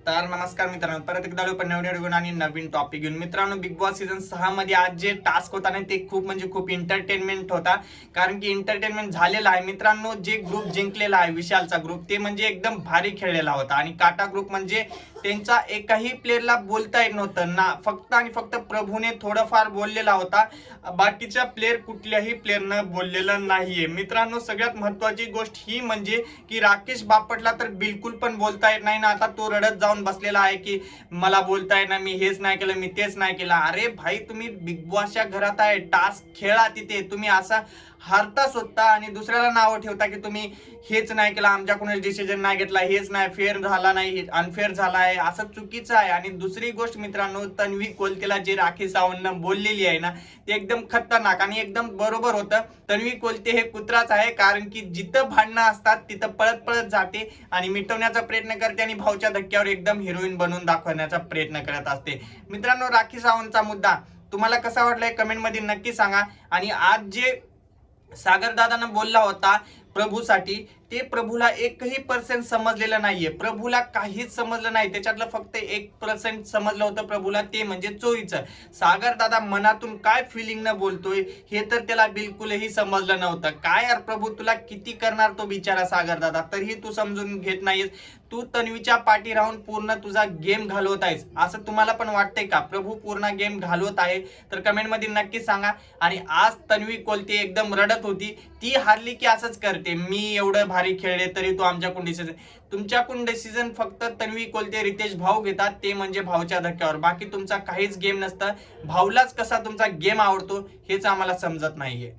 तर नमस्कार मित्रांनो, परत एकदा पण नवीन व्हिडिओ आणि नवीन टॉपिक घेऊन. मित्रांनो, बिग बॉस सीझन 6 मध्ये आज जे टास्क होता ना ते खूप एंटरटेनमेंट होता. कारण की एंटरटेनमेंट झालेला आहे मित्रांनो. जे ग्रुप जिंकलेला आहे विशालचा ग्रुप, ते म्हणजे एकदम भारी खेळलेला होता. आणि काटा ग्रुप म्हणजे त्यांचा एकाही प्लेअरला बोलता येत नव्हतं ना. फक्त आणि फक्त प्रभूने थोडंफार बोललेला होता, बाकीच्या प्लेअर कुठल्याही प्लेअरनं बोललेलं नाहीये. मित्रांनो, सगळ्यात महत्वाची गोष्ट ही म्हणजे की राकेश बापटला तर बिलकुल पण बोलता येत नाही ना. आता तो रडत जाऊन बसलेला आहे की मला बोलताय ना, मी हेच नाही केलं, मी तेच नाही केलं. अरे भाई, तुम्ही बिग बॉसच्या घरात आहे, टास्क खेळा. तिथे तुम्ही असा हारता स्वतः आणि दुसऱ्याला नाव ठेवता की तुम्ही हेच नाही केलं, आमच्याकडून डिसिजन नाही घेतला, हेच नाही, फेअर झाला नाही, अनफेअर झाला आहे, असं चुकीचं आहे. आणि दुसरी गोष्ट मित्रांनो, तन्वी कोलतेला जे राखी सावंतनं बोललेली आहे ना, ते एकदम खतरनाक आणि एकदम बरोबर होतं. तन्वी कोलते हे कुत्राच आहे, कारण की जिथं भांडणं असतात तिथं पळत पळत जाते आणि मिटवण्याचा प्रयत्न करते आणि भाऊच्या धक्क्यावर एकदम हिरोईन बनवून दाखवण्याचा प्रयत्न करत असते. मित्रांनो, राखी सावंतचा मुद्दा तुम्हाला कसा वाटलाय कमेंट मध्ये नक्की सांगा. आणि आज जे सागर दादानं बोलला होता प्रभूसाठी, ते प्रभूला एकही पर्सेंट समजलेलं नाहीये. प्रभूला काहीच समजलं नाही. त्याच्यातलं फक्त 1% समजलं होतं प्रभूला, ते म्हणजे चोरीचं. सागर दादा मनातून काय फिलिंग न बोलतोय हे तर त्याला बिलकुलही समजलं नव्हतं. काय यार प्रभू, तुला किती करणार तो बिचारा सागर दादा, तरीही तू समजून घेत नाहीस. तू तन्वीच्या पाठी राहून पूर्ण तुझा गेम घालवत आहेस, असं तुम्हाला पण वाटतंय का? प्रभू पूर्ण गेम घालवत आहे तर कमेंट मध्ये नक्की सांगा. आणि आज तन्वी कोलते एकदम रडत होती, ती हारली की असंच करते, मी एवढं भारी खेळले तरी तू आमच्याकडून डिसिजन. तुमच्याकडून डिसिजन फक्त तन्वी कोलते, रितेश भाऊ घेतात, ते म्हणजे भाऊच्या धक्क्यावर. बाकी तुमचा काहीच गेम नसतं. भाऊलाच कसा तुमचा गेम आवडतो हेच आम्हाला समजत नाहीये.